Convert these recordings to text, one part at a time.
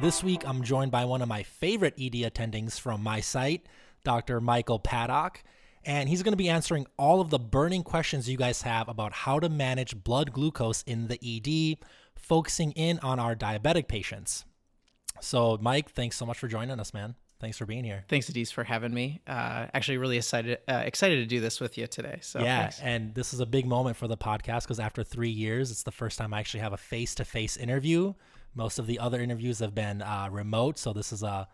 This week, I'm joined by one of my favorite ED attendings from my site, Dr. Michael Paddock, and he's going to be answering all of the burning questions you guys have about how to manage blood glucose in the ED, focusing in on our diabetic patients. So, Mike, thanks so much for joining us, man. Thanks for being here. Thanks, Adis, for having me. Actually, really excited to do this with you today. So yeah, thanks. And this is a big moment for the podcast because after 3 years, it's the first time I actually have a face-to-face interview. Most of the other interviews have been remote, so this is a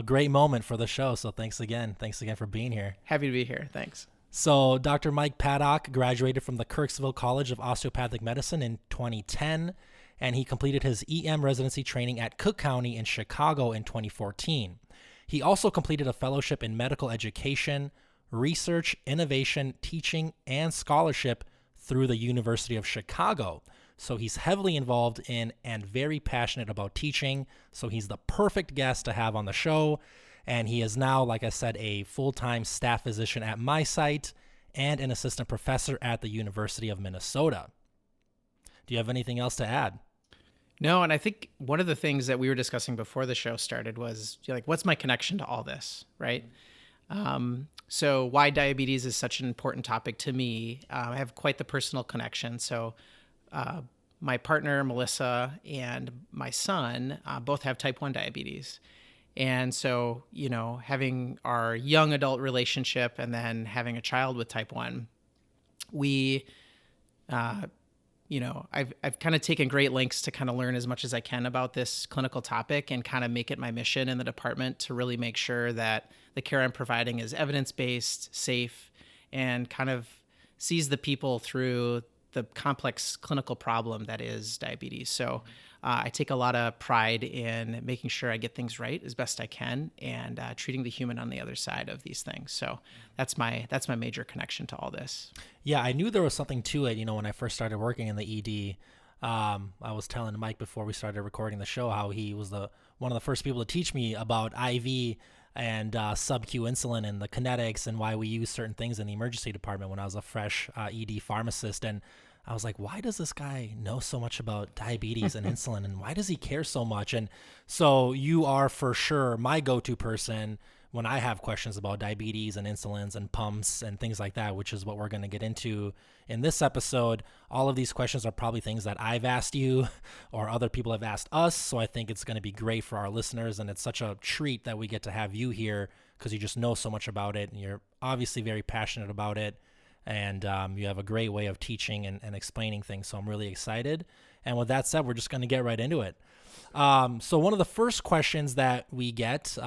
great moment for the show. So thanks again. Thanks again for being here. Happy to be here. Thanks. So Dr. Mike Paddock graduated from the Kirksville College of Osteopathic Medicine in 2010, and he completed his EM residency training at Cook County in Chicago in 2014. He also completed a fellowship in medical education, research, innovation, teaching, and scholarship through the University of Chicago. So he's heavily involved in and very passionate about teaching. So he's the perfect guest to have on the show. And he is now, like I said, a full-time staff physician at my site and an assistant professor at the University of Minnesota. Do you have anything else to add? No, and I think one of the things that we were discussing before the show started was like, what's my connection to all this, right? So why diabetes is such an important topic to me. I have quite the personal connection. So my partner, Melissa, and my son both have type 1 diabetes. And so, you know, having our young adult relationship and then having a child with type 1, I've kind of taken great lengths to kind of learn as much as I can about this clinical topic and kind of make it my mission in the department to really make sure that the care I'm providing is evidence-based, safe, and kind of sees the people through the complex clinical problem that is diabetes. So I take a lot of pride in making sure I get things right as best I can and treating the human on the other side of these things. So that's my major connection to all this. Yeah, I knew there was something to it. You know, when I first started working in the ED, I was telling Mike before we started recording the show how he was one of the first people to teach me about IV and sub-Q insulin and the kinetics and why we use certain things in the emergency department when I was a fresh ED pharmacist. And I was like, why does this guy know so much about diabetes and insulin, and why does he care so much? And so you are for sure my go-to person when I have questions about diabetes and insulins and pumps and things like that, which is what we're going to get into in this episode. All of these questions are probably things that I've asked you or other people have asked us. So I think it's going to be great for our listeners. And it's such a treat that we get to have you here because you just know so much about it. And you're obviously very passionate about it. And you have a great way of teaching and explaining things. So I'm really excited. And with that said, we're just going to get right into it. So one of the first questions that we get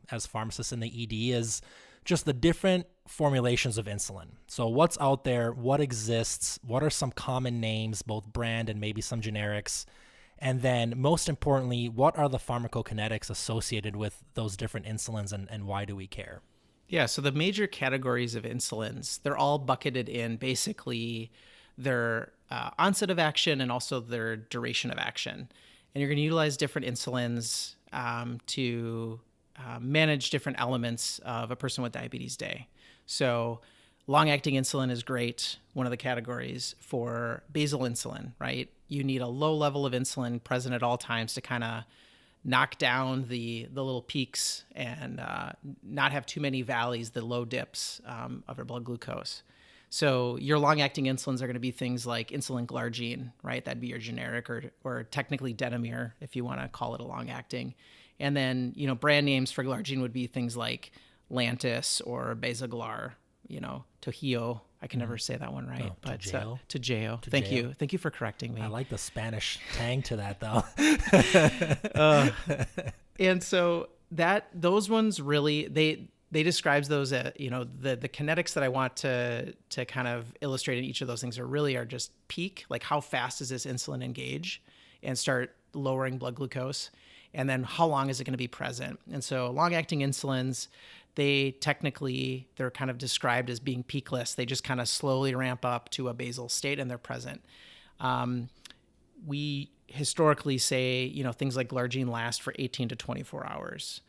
as pharmacists in the ED is just the different formulations of insulin. So what's out there, what exists, what are some common names, both brand and maybe some generics? And then most importantly, what are the pharmacokinetics associated with those different insulins and why do we care? Yeah, so the major categories of insulins, they're all bucketed in basically their onset of action and also their duration of action. And you're going to utilize different insulins to manage different elements of a person with diabetes day. So long-acting insulin is great, one of the categories for basal insulin, right? You need a low level of insulin present at all times to kind of knock down the little peaks and not have too many valleys, the low dips of your blood glucose. So your long-acting insulins are going to be things like insulin glargine, right? That'd be your generic or technically Detamir if you want to call it a long-acting. And then, you know, brand names for glargine would be things like Lantus or Basaglar, you know, Tohio. I can never say that one right, Oh, but Toujeo. Thank you. Thank you for correcting me. I like the Spanish tang to that though. And so those ones really, they describes those, you know, the kinetics that I want to kind of illustrate in each of those things are just peak, like how fast does this insulin engage and start lowering blood glucose? And then how long is it going to be present? And so long-acting insulins, they're kind of described as being peakless. They just kind of slowly ramp up to a basal state and they're present. We historically say, you know, things like glargine last for 18 to 24 hours.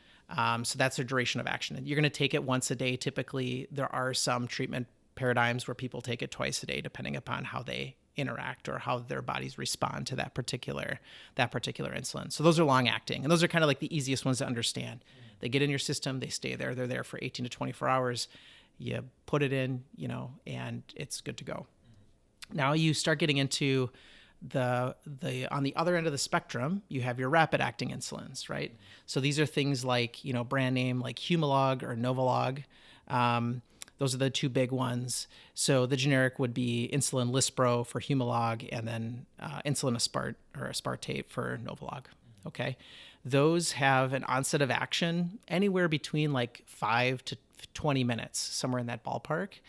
So that's their duration of action. And you're going to take it once a day. Typically, there are some treatment paradigms where people take it twice a day, depending upon how they interact or how their bodies respond to that particular insulin. So those are long acting, and those are kind of like the easiest ones to understand. They get in your system, they stay there. They're there for 18 to 24 hours. You put it in, and it's good to go. Now you start getting into the on the other end of the spectrum, you have your rapid acting insulins, right? So these are things like, brand name like Humalog or Novolog. Those are the two big ones. So the generic would be insulin Lispro for Humalog, and then insulin aspartate for Novolog. Okay. Those have an onset of action anywhere between like 5 to 20 minutes, somewhere in that ballpark.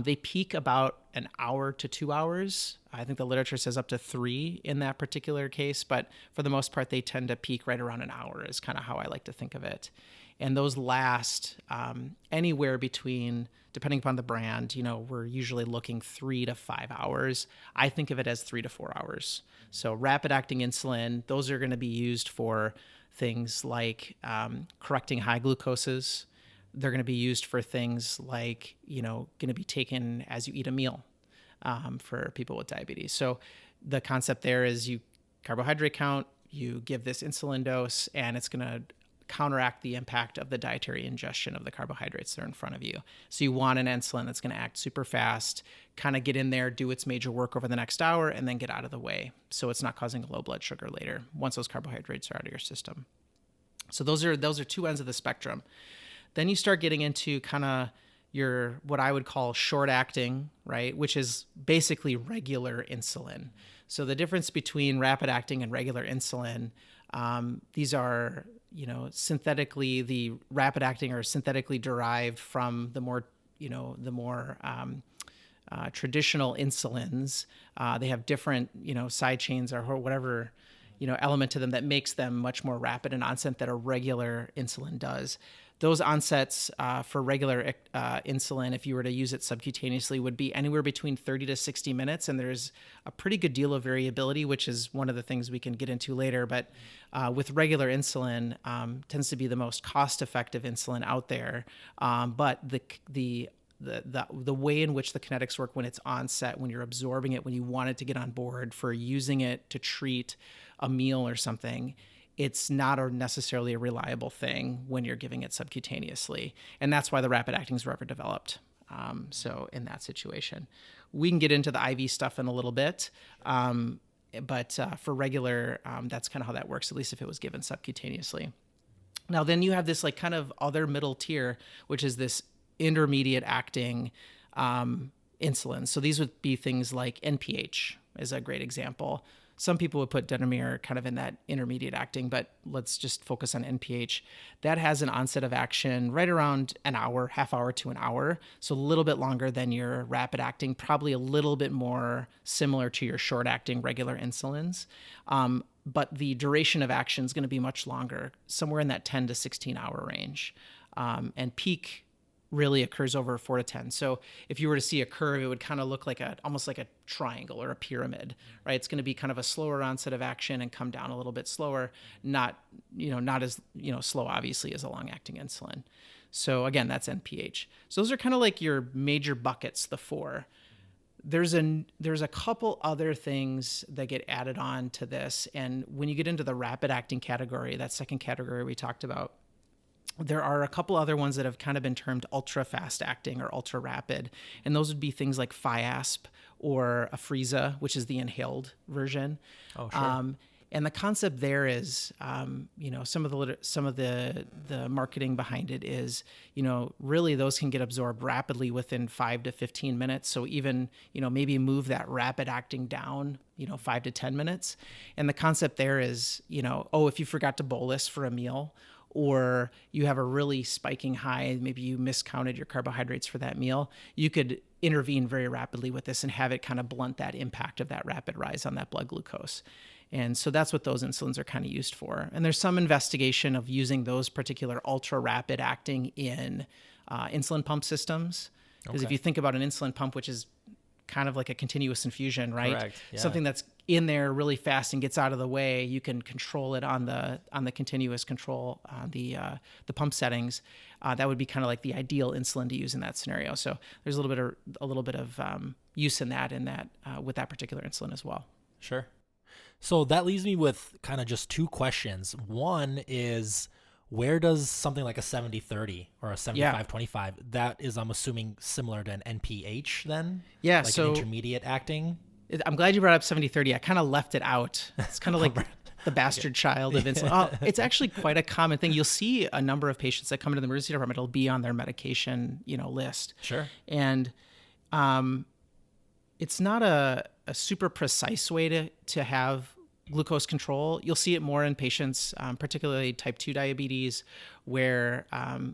They peak about an hour to 2 hours. I think the literature says up to 3 in that particular case, but for the most part, they tend to peak right around an hour is kind of how I like to think of it. And those last anywhere between, depending upon the brand, we're usually looking 3 to 5 hours. I think of it as 3 to 4 hours. So rapid acting insulin, those are going to be used for things like correcting high glucoses. They're going to be used for things like, going to be taken as you eat a meal for people with diabetes. So the concept there is you carbohydrate count, you give this insulin dose, and it's going to counteract the impact of the dietary ingestion of the carbohydrates that are in front of you. So you want an insulin that's going to act super fast, kind of get in there, do its major work over the next hour, and then get out of the way. So it's not causing a low blood sugar later once those carbohydrates are out of your system. So those are two ends of the spectrum. Then you start getting into kind of your, what I would call short acting, right? Which is basically regular insulin. So the difference between rapid acting and regular insulin, these are, synthetically, the rapid acting are synthetically derived from the more, traditional insulins. They have different, side chains or whatever, element to them that makes them much more rapid in onset than a regular insulin does. Those onsets for regular insulin, if you were to use it subcutaneously, would be anywhere between 30 to 60 minutes. And there's a pretty good deal of variability, which is one of the things we can get into later. But with regular insulin, tends to be the most cost-effective insulin out there. But the way in which the kinetics work when it's onset, when you're absorbing it, when you want it to get on board for using it to treat a meal or something, it's not necessarily a reliable thing when you're giving it subcutaneously. And that's why the rapid actings were ever developed. So in that situation, we can get into the IV stuff in a little bit. But for regular, that's kind of how that works, at least if it was given subcutaneously. Now, then you have this like kind of other middle tier, which is this intermediate acting insulin. So these would be things like NPH is a great example. Some people would put Denomir kind of in that intermediate acting, but let's just focus on NPH. That has an onset of action right around an hour, half hour to an hour. So a little bit longer than your rapid acting, probably a little bit more similar to your short acting regular insulins. But the duration of action is going to be much longer, somewhere in that 10 to 16 hour range. And peak really occurs over 4 to 10. So if you were to see a curve, it would kind of look like almost like a triangle or a pyramid, right? It's going to be kind of a slower onset of action and come down a little bit slower, not as, slow obviously as a long acting insulin. So again, that's NPH. So those are kind of like your major buckets, the 4. There's a couple other things that get added on to this. And when you get into the rapid acting category, that second category we talked about, there are a couple other ones that have kind of been termed ultra fast acting or ultra rapid. And those would be things like Fiasp or Afrezza, which is the inhaled version. Oh, sure. And the concept there is, some of the marketing behind it is, really those can get absorbed rapidly within 5 to 15 minutes. So even, maybe move that rapid acting down, 5 to 10 minutes. And the concept there is, if you forgot to bolus for a meal, or you have a really spiking high, maybe you miscounted your carbohydrates for that meal, you could intervene very rapidly with this and have it kind of blunt that impact of that rapid rise on that blood glucose. And so that's what those insulins are kind of used for. And there's some investigation of using those particular ultra rapid acting in insulin pump systems. Because if you think about an insulin pump, which is kind of like a continuous infusion, right? Correct. Yeah. Something that's in there really fast and gets out of the way, you can control it on the continuous control, the pump settings. That would be kind of like the ideal insulin to use in that scenario. So there's a little bit of use in that with that particular insulin as well. Sure. So that leaves me with kind of just two questions. One is, where does something like a 70-30 or a 75-25, that is, I'm assuming, similar to an NPH then? Yeah. Like so an intermediate acting? I'm glad you brought up 70-30. I kind of left it out. It's kind of like the bastard child of insulin. Oh, it's actually quite a common thing. You'll see a number of patients that come into the emergency department. It'll be on their medication, list. Sure. And it's not a super precise way to have glucose control. You'll see it more in patients, particularly type 2 diabetes, where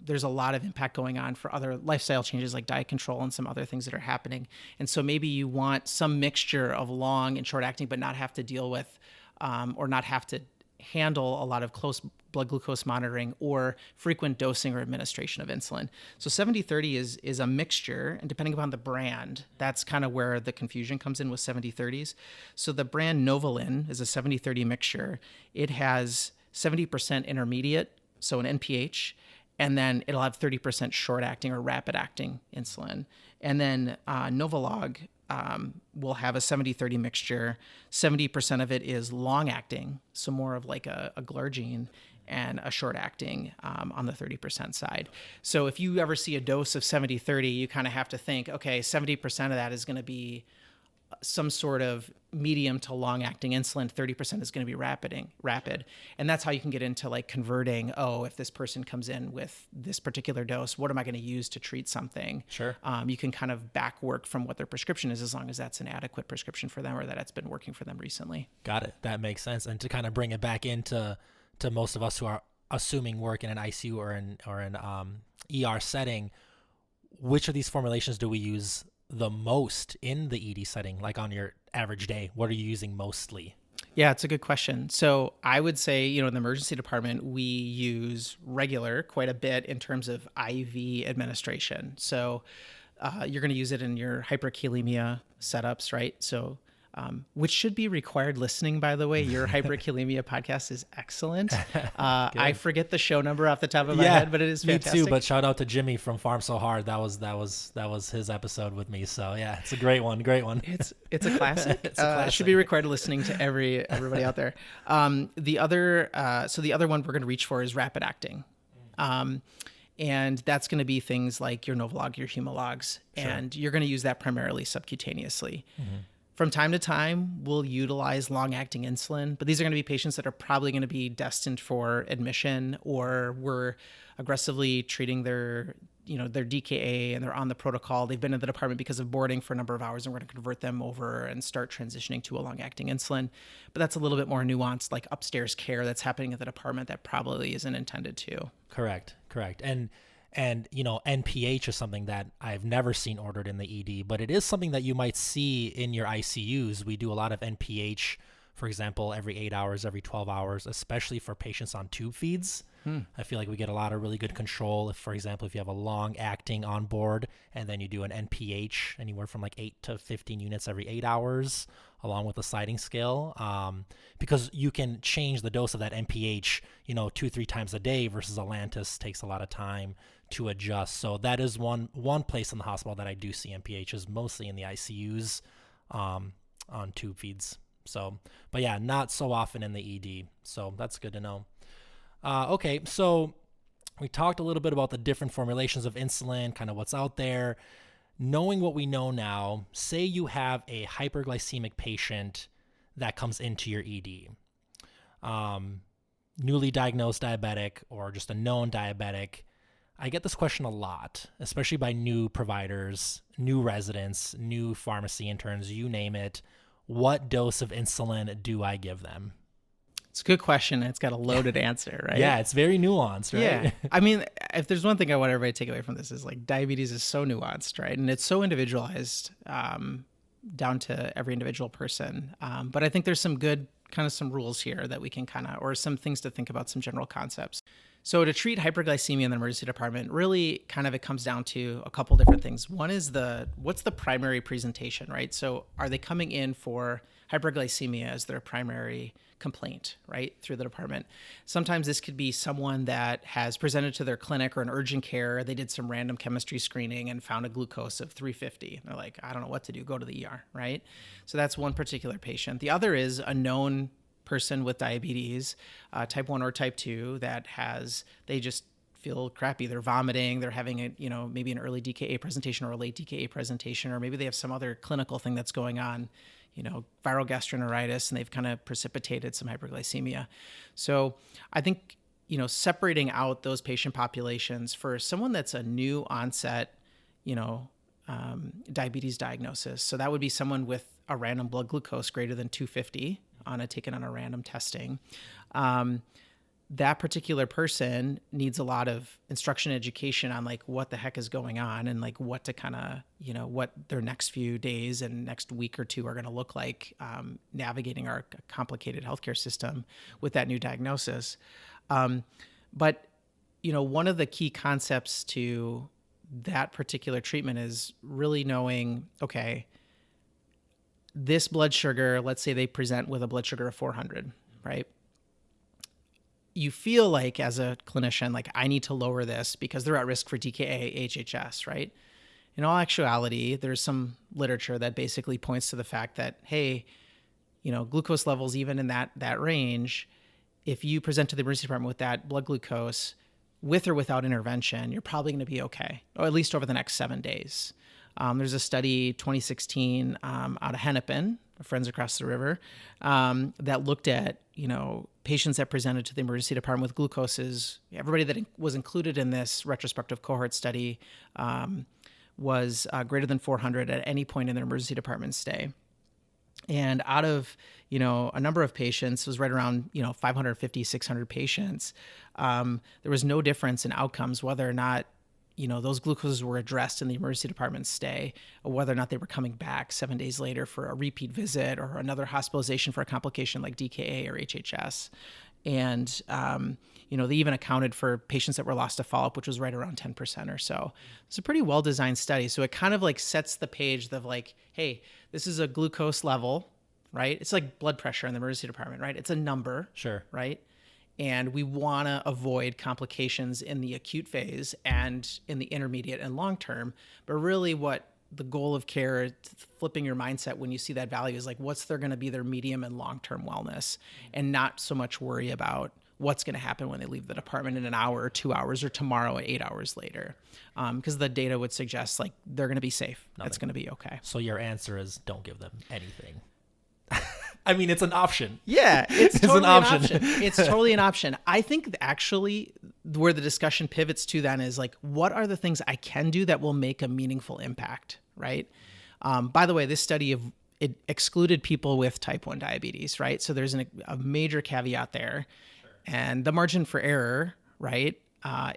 there's a lot of impact going on for other lifestyle changes like diet control and some other things that are happening. And so maybe you want some mixture of long and short acting, but not have to deal with or not have to handle a lot of close blood glucose monitoring or frequent dosing or administration of insulin. So 70-30 is a mixture, and depending upon the brand, that's kind of where the confusion comes in with 70-30s. So the brand Novolin is a 70-30 mixture. It has 70% intermediate, so an NPH, and then it'll have 30% short acting or rapid acting insulin. And then Novolog will have a 70-30 mixture. 70% of it is long acting, so more of like a glargine, and a short acting on the 30% side. So if you ever see a dose of 70-30, you kind of have to think, okay, 70% of that is going to be some sort of medium to long acting insulin, 30% is going to be rapid. And that's how you can get into like converting, if this person comes in with this particular dose, what am I going to use to treat something? Sure. You can kind of back work from what their prescription is, as long as that's an adequate prescription for them or that it's been working for them recently. Got it. That makes sense. And to kind of bring it back into most of us who are assuming work in an ICU or an ER setting, which of these formulations do we use the most in the ED setting, like on your average day? What are you using mostly? Yeah, it's a good question. So I would say, in the emergency department, we use regular quite a bit in terms of IV administration. So you're going to use it in your hyperkalemia setups, right? So which should be required listening, by the way. Your hyperkalemia podcast is excellent. I forget the show number off the top of my head, but it is fantastic. Me too. But shout out to Jimmy from Farm So Hard. That was his episode with me. So yeah, it's a great one. Great one. It's a classic. It should be required listening to everybody out there. The other one we're going to reach for is rapid acting. And that's going to be things like your Novolog, your Humalogs, sure. And you're going to use that primarily subcutaneously. Mm-hmm. From time to time, we'll utilize long-acting insulin, but these are going to be patients that are probably going to be destined for admission, or we're aggressively treating their DKA and they're on the protocol. They've been in the department because of boarding for a number of hours, and we're going to convert them over and start transitioning to a long-acting insulin. But that's a little bit more nuanced, like upstairs care that's happening at the department that probably isn't intended to. Correct. And NPH is something that I've never seen ordered in the ED, but it is something that you might see in your ICUs. We do a lot of NPH, for example, every 8 hours, every 12 hours, especially for patients on tube feeds. I feel like we get a lot of really good control. If, for example, if you have a long acting on board and then you do an NPH anywhere from like 8 to 15 units every 8 hours, along with the sliding scale, because you can change the dose of that NPH, 2-3 times a day versus Atlantis takes a lot of time to adjust. So that is one place in the hospital that I do see NPH, is mostly in the ICUs on tube feeds. So, but yeah, not so often in the ED. So that's good to know. Okay, so we talked a little bit about the different formulations of insulin, kind of what's out there. Knowing what we know now, say you have a hyperglycemic patient that comes into your ED, newly diagnosed diabetic or just a known diabetic. I get this question a lot, especially by new providers, new residents, new pharmacy interns, you name it. What dose of insulin do I give them? It's a good question. It's got a loaded answer, right? Yeah, it's very nuanced, right? Yeah. I mean, if there's one thing I want everybody to take away from this, is like diabetes is so nuanced, right? And it's so individualized down to every individual person. But I think there's some good some rules here that we can or some things to think about, some general concepts. So to treat hyperglycemia in the emergency department, really kind of it comes down to a couple different things. One is what's the primary presentation, right? So are they coming in for hyperglycemia as their primary complaint, right, through the department? Sometimes this could be someone that has presented to their clinic or an urgent care. They did some random chemistry screening and found a glucose of 350. They're like, I don't know what to do, go to the ER, right? So that's one particular patient. The other is a known person with diabetes, type 1 or type 2, they just feel crappy. They're vomiting. They're having maybe an early DKA presentation or a late DKA presentation, or maybe they have some other clinical thing that's going on, viral gastroenteritis, and they've kind of precipitated some hyperglycemia. So I think, separating out those patient populations for someone that's a new onset, diabetes diagnosis. So that would be someone with a random blood glucose greater than 250 taken on a random testing. That particular person needs a lot of instruction education on like what the heck is going on and like what to kind of, what their next few days and next week or two are going to look like, navigating our complicated healthcare system with that new diagnosis. But one of the key concepts to that particular treatment is really knowing, okay, this blood sugar, let's say they present with a blood sugar of 400, right? You feel like as a clinician, like I need to lower this because they're at risk for DKA, HHS, right? In all actuality, there's some literature that basically points to the fact that, hey, glucose levels even in that range, if you present to the emergency department with that blood glucose, with or without intervention, you're probably going to be okay, or at least over the next 7 days. There's a study, 2016, out of Hennepin, friends across the river, that looked at, patients that presented to the emergency department with glucoses. Everybody that was included in this retrospective cohort study was greater than 400 at any point in their emergency department stay. And out of, a number of patients, it was right around, 550, 600 patients, there was no difference in outcomes, whether or not those glucoses were addressed in the emergency department stay, or whether or not they were coming back 7 days later for a repeat visit or another hospitalization for a complication like DKA or HHS. And, they even accounted for patients that were lost to follow-up, which was right around 10% or so. It's a pretty well-designed study. So it kind of like sets the page of like, hey, this is a glucose level, right? It's like blood pressure in the emergency department, right? It's a number, Sure, right? And we want to avoid complications in the acute phase and in the intermediate and long term. But really what the goal of care, flipping your mindset when you see that value, is like, what's going to be their medium and long-term wellness, and not so much worry about what's going to happen when they leave the department in an hour or 2 hours or tomorrow at 8 hours later. Because the data would suggest like they're going to be safe. Nothing. It's going to be okay. So your answer is don't give them anything. I mean, it's an option. Yeah, it's totally an option. It's totally an option. I think actually where the discussion pivots to then is like, what are the things I can do that will make a meaningful impact, right? By the way, this study it excluded people with type 1 diabetes, right? So there's a major caveat there. Sure. And the margin for error, right,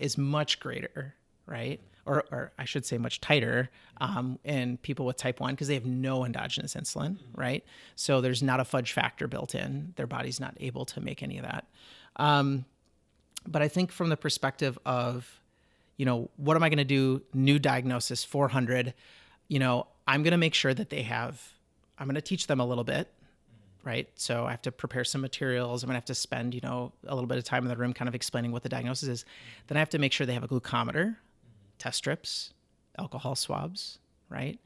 is much greater, right? Or I should say much tighter in people with type 1 because they have no endogenous insulin, right? So there's not a fudge factor built in. Their body's not able to make any of that. But I think from the perspective of, what am I going to do? New diagnosis, 400, I'm going to make sure that I'm going to teach them a little bit, right? So I have to prepare some materials. I'm going to have to spend, a little bit of time in the room kind of explaining what the diagnosis is. Then I have to make sure they have a glucometer, test strips, alcohol swabs, right?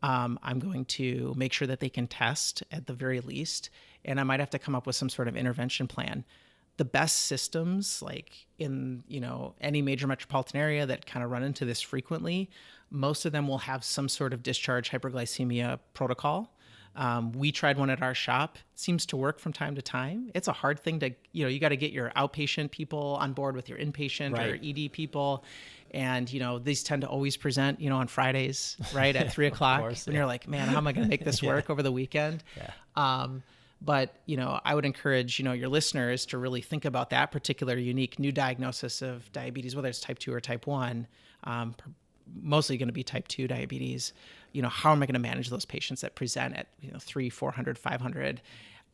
I'm going to make sure that they can test at the very least, and I might have to come up with some sort of intervention plan. The best systems, like in, any major metropolitan area that kind of run into this frequently, most of them will have some sort of discharge hyperglycemia protocol. We tried one at our shop. It seems to work from time to time. It's a hard thing to, you got to get your outpatient people on board with your inpatient right. or ED people. And, these tend to always present, on Fridays, right, at 3 o'clock. Course, when you're like, man, how am I going to make this work over the weekend? Yeah. But, I would encourage, your listeners to really think about that particular unique new diagnosis of diabetes, whether it's type 2 or type 1, mostly going to be type 2 diabetes. How am I going to manage those patients that present at, 300, 400, 500?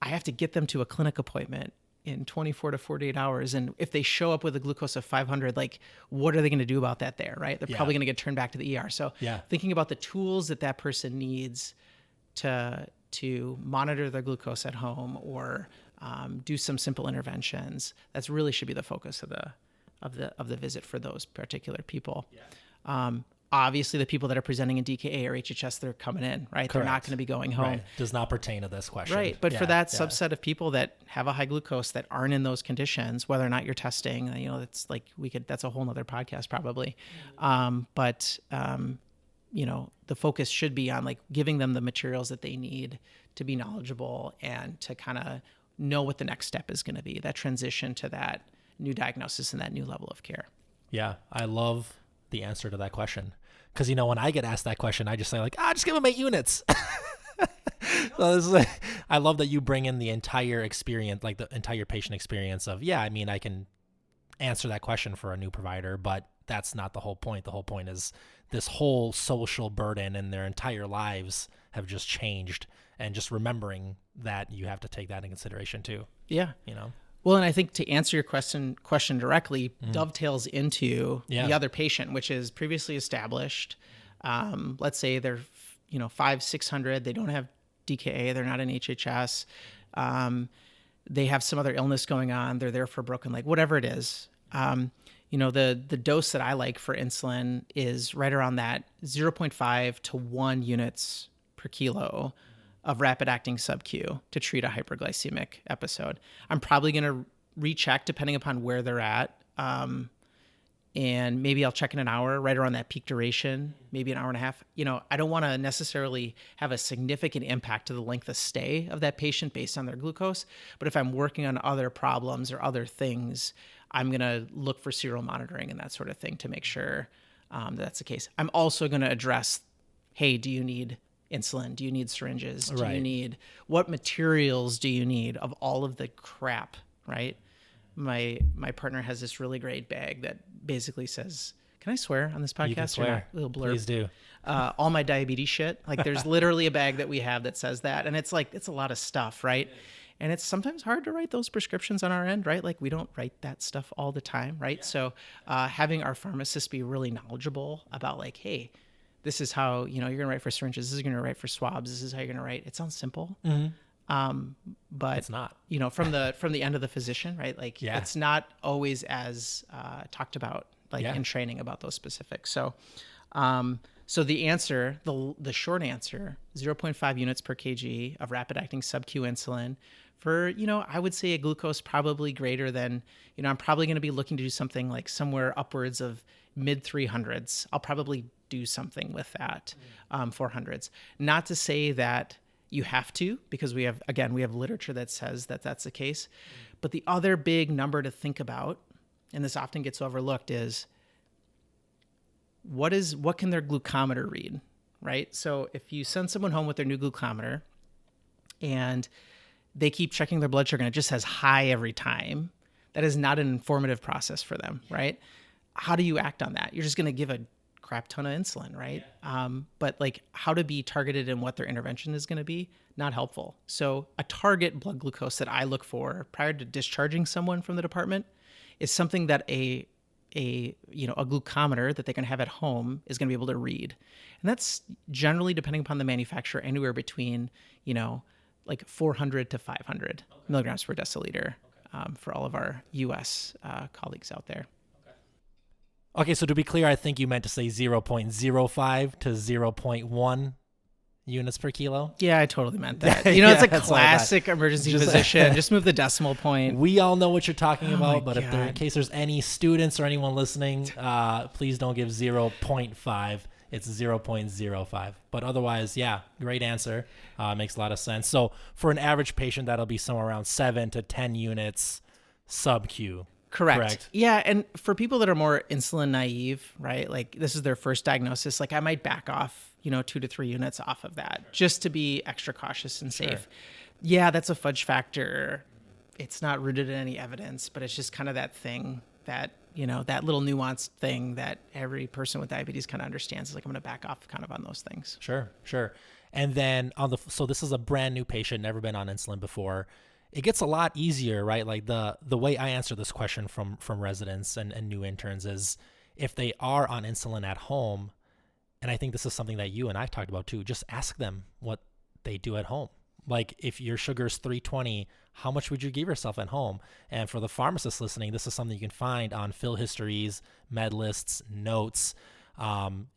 I have to get them to a clinic appointment in 24 to 48 hours. And if they show up with a glucose of 500, like, what are they going to do about that there, right? They're probably going to get turned back to the ER. So thinking about the tools that person needs to monitor their glucose at home, or do some simple interventions, that's really should be the focus of the visit for those particular people. Obviously, the people that are presenting in DKA or HHS, they're coming in, right? Correct. They're not going to be going home. Right. Does not pertain to this question. Right. But for that subset of people that have a high glucose that aren't in those conditions, whether or not you're testing, it's like that's a whole nother podcast probably. The focus should be on like giving them the materials that they need to be knowledgeable and to kind of know what the next step is going to be, that transition to that new diagnosis and that new level of care. Yeah. I love the answer to that question. Because, when I get asked that question, I just say like, just give them 8 units. So I love that you bring in the entire experience, like the entire patient experience of, I can answer that question for a new provider, but that's not the whole point. The whole point is this whole social burden and their entire lives have just changed, and just remembering that you have to take that in consideration too. Yeah. Well, and I think to answer your question directly, dovetails into the other patient, which is previously established. Let's say they're, 500-600. They don't have DKA. They're not in HHS. They have some other illness going on. They're there for a broken leg, whatever it is. The dose that I like for insulin is right around that 0.5 to 1 units per kilo of rapid acting sub-Q to treat a hyperglycemic episode. I'm probably going to recheck depending upon where they're at. And maybe I'll check in an hour, right around that peak duration, maybe an hour and a half. I don't want to necessarily have a significant impact to the length of stay of that patient based on their glucose. But if I'm working on other problems or other things, I'm going to look for serial monitoring and that sort of thing to make sure that's the case. I'm also going to address, hey, do you need insulin? Do you need syringes? Do you need, what materials do you need of all of the crap, right? My partner has this really great bag that basically says, can I swear on this podcast? You can swear. A little blurb. Please do. All my diabetes shit. Like there's literally a bag that we have that says that. And it's like, it's a lot of stuff, right? And it's sometimes hard to write those prescriptions on our end, right? Like we don't write that stuff all the time, right? So having our pharmacists be really knowledgeable about like, hey, this is how, you're going to write for syringes. This is going to write for swabs. This is how you're going to write. It sounds simple. But it's not, from the end of the physician, right? Like it's not always as talked about in training about those specifics. So, so the answer, the short answer, 0.5 units per kg of rapid acting sub-Q insulin for, I would say a glucose probably greater than, I'm probably going to be looking to do something like somewhere upwards of mid 300s. I'll probably do something with that, 400s. Not to say that you have to, because we have literature that says that that's the case. But the other big number to think about, and this often gets overlooked, is what can their glucometer read, right? So if you send someone home with their new glucometer and they keep checking their blood sugar and it just says high every time, that is not an informative process for them, right? How do you act on that? You're just going to give a crap ton of insulin, right? But like how to be targeted and what their intervention is going to be, not helpful. So a target blood glucose that I look for prior to discharging someone from the department is something that a glucometer that they can have at home is going to be able to read. And that's generally, depending upon the manufacturer, anywhere between, like 400 to 500 milligrams per deciliter for all of our US colleagues out there. Okay, so to be clear, I think you meant to say 0.05 to 0.1 units per kilo. Yeah, I totally meant that. It's a classic emergency physician. Just move the decimal point. We all know what you're talking about, but in case there's any students or anyone listening, please don't give 0.5. It's 0.05. But otherwise, great answer. Makes a lot of sense. So for an average patient, that'll be somewhere around 7 to 10 units sub-Q. Correct. Yeah. And for people that are more insulin naive, right? Like this is their first diagnosis. Like I might back off, 2 to 3 units off of that just to be extra cautious and safe. Sure. Yeah. That's a fudge factor. It's not rooted in any evidence, but it's just kind of that thing that, that little nuanced thing that every person with diabetes kind of understands. Is like, I'm going to back off kind of on those things. Sure. And then so this is a brand new patient, never been on insulin before. it gets a lot easier, right? Like the way I answer this question from residents and new interns is, if they are on insulin at home, and I think this is something that you and I've talked about too, just ask them what they do at home. Like, if your sugar is 320, how much would you give yourself at home? And for the pharmacists listening, this is something you can find on fill histories, med lists, notes.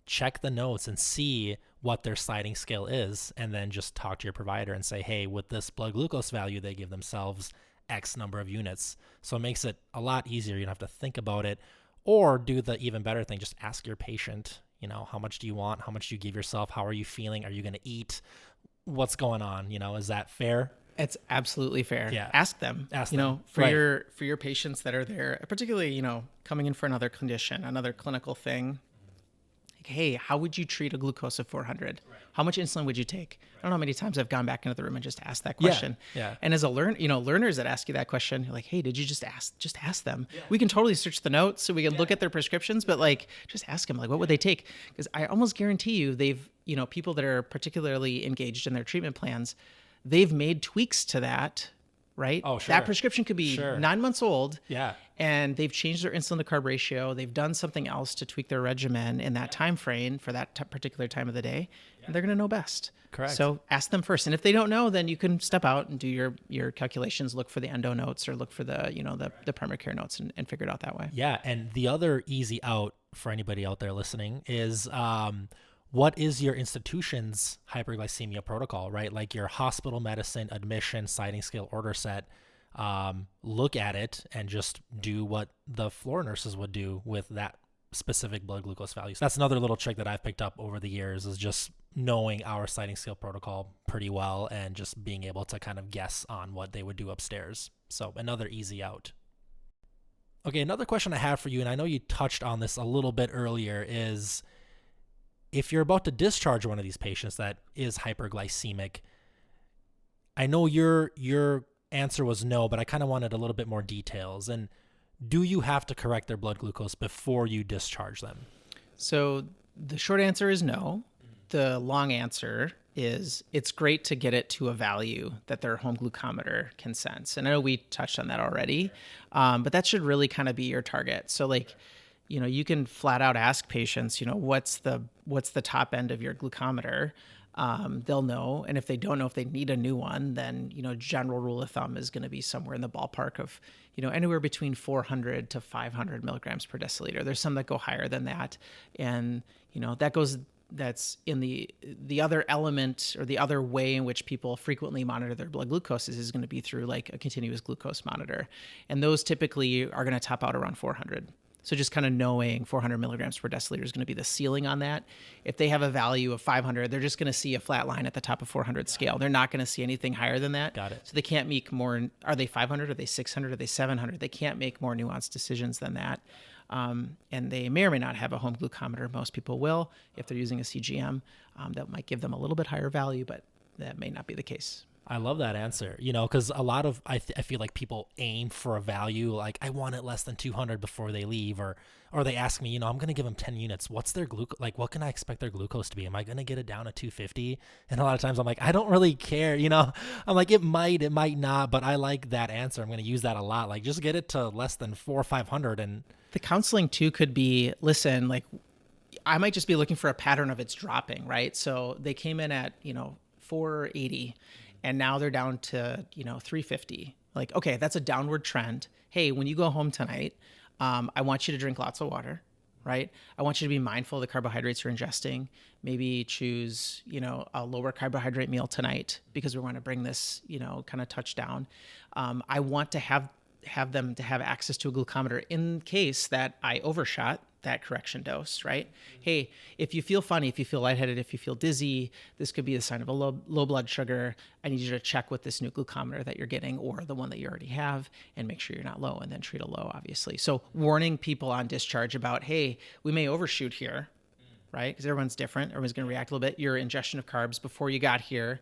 Check the notes and see what their sliding scale is, and then just talk to your provider and say, hey, with this blood glucose value, they give themselves X number of units. So it makes it a lot easier. You don't have to think about it, or do the even better thing. Just ask your patient, how much do you want? How much do you give yourself? How are you feeling? Are you going to eat? What's going on? Is that fair? It's absolutely fair. Yeah. Ask them. Ask them. For right. your patients that are there, particularly, coming in for another condition, another clinical thing. Like, hey, how would you treat a glucose of 400? Right. How much insulin would you take? Right. I don't know how many times I've gone back into the room and just asked that question. Yeah. And as a learners that ask you that question, you're like, hey, did you just ask them? Yeah. We can totally search the notes, so we can look at their prescriptions, but like, just ask them, like, what would they take? Because I almost guarantee you they've, people that are particularly engaged in their treatment plans, they've made tweaks to that, right? Oh, sure. That prescription could be 9 months old. Yeah. And they've changed their insulin to carb ratio. They've done something else to tweak their regimen in that time frame for that particular time of the day. And they're going to know best. Correct. So ask them first. And if they don't know, then you can step out and do your calculations, look for the endo notes or look for the primary care notes and figure it out that way. Yeah. And the other easy out for anybody out there listening is, what is your institution's hyperglycemia protocol, right? Like your hospital medicine, admission, sliding scale, order set. Look at it and just do what the floor nurses would do with that specific blood glucose value. So that's another little trick that I've picked up over the years, is just knowing our sliding scale protocol pretty well and just being able to kind of guess on what they would do upstairs. So another easy out. Okay, another question I have for you, and I know you touched on this a little bit earlier, is if you're about to discharge one of these patients that is hyperglycemic, I know your answer was no, but I kind of wanted a little bit more details. And do you have to correct their blood glucose before you discharge them? So the short answer is no. The long answer is it's great to get it to a value that their home glucometer can sense. And I know we touched on that already, but that should really kind of be your target. So like, you can flat out ask patients, what's the top end of your glucometer? They'll know. And if they don't know if they need a new one, then, general rule of thumb is going to be somewhere in the ballpark of, anywhere between 400 to 500 milligrams per deciliter. There's some that go higher than that. And, that's in the other element, or the other way in which people frequently monitor their blood glucose is going to be through like a continuous glucose monitor. And those typically are going to top out around 400. So just kind of knowing 400 milligrams per deciliter is going to be the ceiling on that. If they have a value of 500, they're just going to see a flat line at the top of 400 scale. They're not going to see anything higher than that. Got it. So they can't make more. Are they 500? Are they 600? Are they 700? They can't make more nuanced decisions than that. And they may or may not have a home glucometer. Most people will. If they're using a CGM, that might give them a little bit higher value, but that may not be the case. I love that answer, because a lot of, I feel like people aim for a value, like I want it less than 200 before they leave, or they ask me, I'm going to give them 10 units. What's their glucose? Like, what can I expect their glucose to be? Am I going to get it down to 250? And a lot of times I'm like, I don't really care. I'm like, it might not, but I like that answer. I'm going to use that a lot. Like, just get it to less than 400 or 500. And the counseling too could be, listen, like I might just be looking for a pattern of it's dropping, right? So they came in at, 480. And now they're down to, 350. Like, okay, that's a downward trend. Hey, when you go home tonight, I want you to drink lots of water, right? I want you to be mindful of the carbohydrates you're ingesting. Maybe choose, a lower carbohydrate meal tonight because we want to bring this, kind of touch down. I want to have them to have access to a glucometer in case that I overshot that correction dose, right? Hey, if you feel funny, if you feel lightheaded, if you feel dizzy, this could be a sign of a low blood sugar. I need you to check with this new glucometer that you're getting or the one that you already have and make sure you're not low, and then treat a low, obviously. So warning people on discharge about, hey, we may overshoot here, right? Because everyone's different. Everyone's going to react a little bit. Your ingestion of carbs before you got here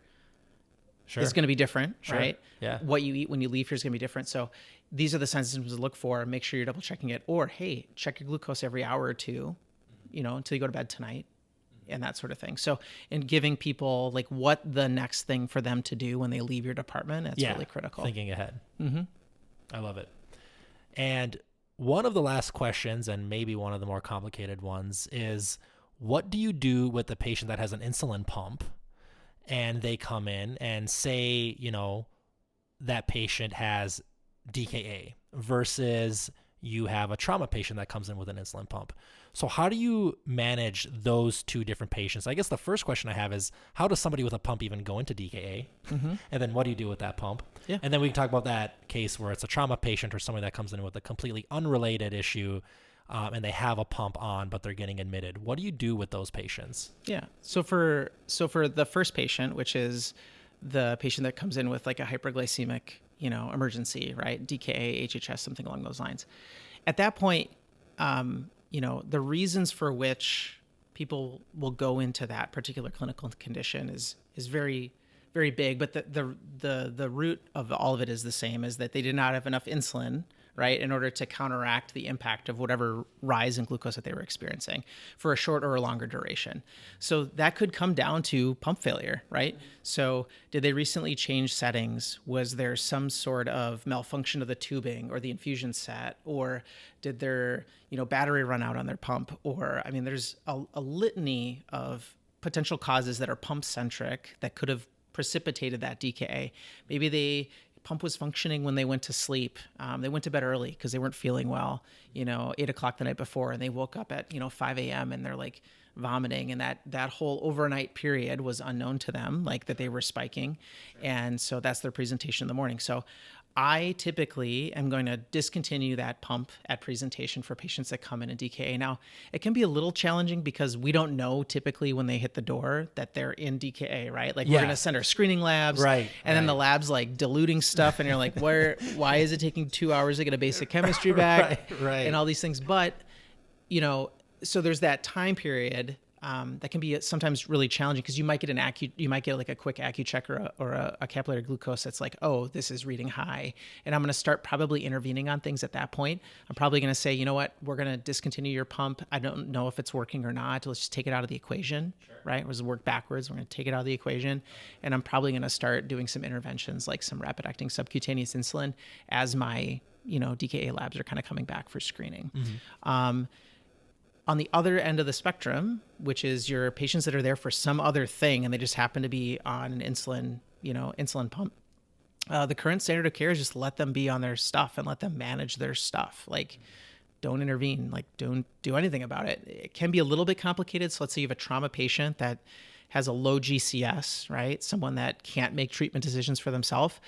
is going to be different, right? Yeah. What you eat when you leave here is going to be different. So these are the signs and symptoms to look for. Make sure you're double checking it. Or, hey, check your glucose every hour or two, until you go to bed tonight. and that sort of thing. So in giving people like what the next thing for them to do when they leave your department, it's really critical. Thinking ahead. I love it. And one of the last questions, and maybe one of the more complicated ones, is what do you do with the patient that has an insulin pump and they come in and say, you know, that patient has DKA versus you have a trauma patient that comes in with an insulin pump. So how do you manage those two different patients? I guess the first question I have is, how does somebody with a pump even go into DKA? And then what do you do with that pump? Yeah. And then we can talk about that case where it's a trauma patient or somebody that comes in with a completely unrelated issue, and they have a pump on, but they're getting admitted. What do you do with those patients? Yeah. So for the first patient, which is the patient that comes in with like a hyperglycemic, you know, emergency, right? DKA, HHS, something along those lines. At that point, you know, the reasons for which people will go into that particular clinical condition is very, very big. But the root of all of it is the same: is that they did not have enough insulin, right, in order to counteract the impact of whatever rise in glucose that they were experiencing for a short or a longer duration. So that could come down to pump failure, right? So did they recently change settings? Was there some sort of malfunction of the tubing or the infusion set? Or did their, you know, battery run out on their pump? Or, I mean, there's a litany of potential causes that are pump-centric that could have precipitated that DKA. Maybe the pump was functioning when they went to sleep. They went to bed early because they weren't feeling well, you know, 8 o'clock the night before, and they woke up at, you know, 5 a.m. and they're like vomiting, and that whole overnight period was unknown to them, like that they were spiking. And so that's their presentation in the morning. So I typically am going to discontinue that pump at presentation for patients that come in DKA. Now, it can be a little challenging because we don't know typically when they hit the door that they're in DKA, right? Like we're going to send our screening labs, right? And then the lab's like diluting stuff, and you're like, why is it taking 2 hours to get a basic chemistry back, right, and all these things. But, you know, so there's that time period that can be sometimes really challenging because you might get like a quick AccuCheck or a capillary glucose that's like, oh, this is reading high. And I'm going to start probably intervening on things at that point. I'm probably going to say, you know what, we're going to discontinue your pump. I don't know if it's working or not. Let's just take it out of the equation, right? We'll work backwards. We're going to take it out of the equation. And I'm probably going to start doing some interventions like some rapid acting subcutaneous insulin as my, you know, DKA labs are kind of coming back for screening. On the other end of the spectrum, which is your patients that are there for some other thing and they just happen to be on an insulin pump, the current standard of care is just let them be on their stuff and let them manage their stuff. Like, don't intervene, like don't do anything about it. It can be a little bit complicated. So let's say you have a trauma patient that has a low GCS, right? Someone that can't make treatment decisions for themselves.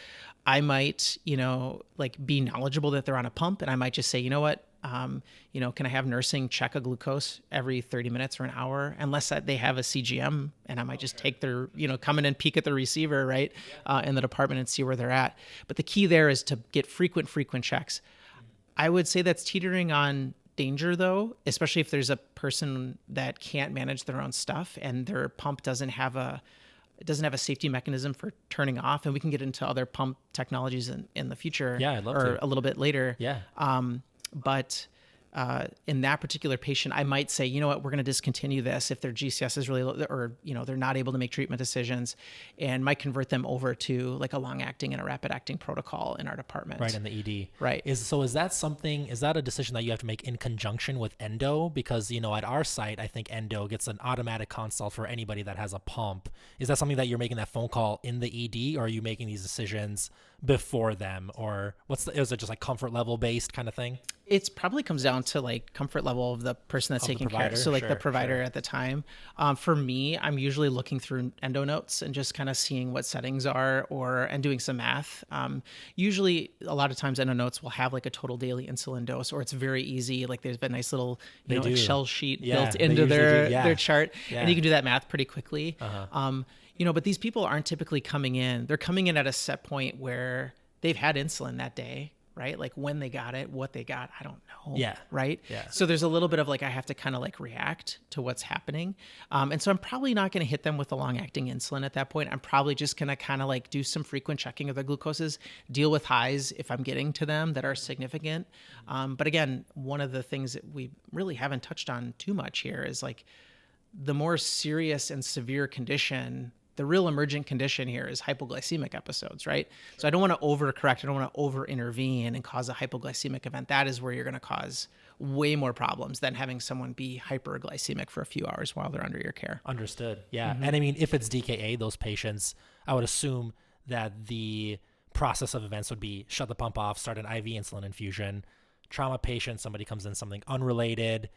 I might, you know, like be knowledgeable that they're on a pump, and I might just say, you know what, you know, can I have nursing check a glucose every 30 minutes or an hour, unless they have a CGM, and I might just take their, you know, come in and peek at the receiver, right, in the department and see where they're at. But the key there is to get frequent checks. I would say that's teetering on danger though, especially if there's a person that can't manage their own stuff and their pump doesn't have a safety mechanism for turning off. And we can get into other pump technologies in the future. Yeah, I'd love or to. a little bit later. Yeah. But in that particular patient, I might say, you know what, we're going to discontinue this if their GCS is really low, or, you know, they're not able to make treatment decisions, and might convert them over to like a long acting and a rapid acting protocol in our department. Right, in the ED. Right. Is that a decision that you have to make in conjunction with endo? Because, you know, at our site, I think endo gets an automatic consult for anybody that has a pump. Is that something that you're making that phone call in the ED, or are you making these decisions before them, or is it just like comfort level based kind of thing? It probably comes down to like comfort level of the person that's taking care. So like the provider at the time. For me, I'm usually looking through endo notes and just kind of seeing what settings are and doing some math. Usually a lot of times endo notes will have like a total daily insulin dose, or it's very easy. Like there's a nice little, Excel sheet built into their chart, and you can do that math pretty quickly. You know, but these people aren't typically coming in. They're coming in at a set point where they've had insulin that day, right? Like when they got it, what they got, I don't know. Yeah. Right. Yeah. So there's a little bit of like, I have to kind of like react to what's happening. And so I'm probably not going to hit them with a long acting insulin at that point. I'm probably just going to kind of like do some frequent checking of their glucoses, deal with highs if I'm getting to them that are significant. But again, one of the things that we really haven't touched on too much here is like the more serious and severe condition, the real emergent condition here is hypoglycemic episodes, right? So I don't want to overcorrect. I don't want to over intervene and cause a hypoglycemic event. That is where you're going to cause way more problems than having someone be hyperglycemic for a few hours while they're under your care. Understood. Yeah. And I mean, if it's DKA, those patients, I would assume that the process of events would be shut the pump off, start an IV insulin infusion. Trauma patient, somebody comes in, something unrelated,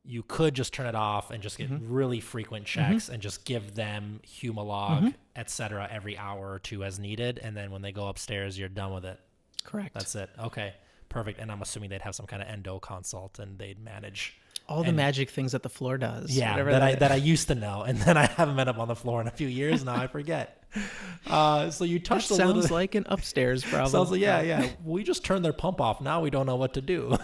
you could just turn it off and just get really frequent checks and just give them Humalog, et cetera, every hour or two as needed. And then when they go upstairs, you're done with it. Correct. That's it. Okay, perfect. And I'm assuming they'd have some kind of endo consult and they'd manage all the magic things that the floor does. Yeah, that I used to know. And then I haven't been up on the floor in a few years. Now I forget. So you touched a little. Sounds like an upstairs problem. Sounds like, yeah. We just turned their pump off. Now we don't know what to do.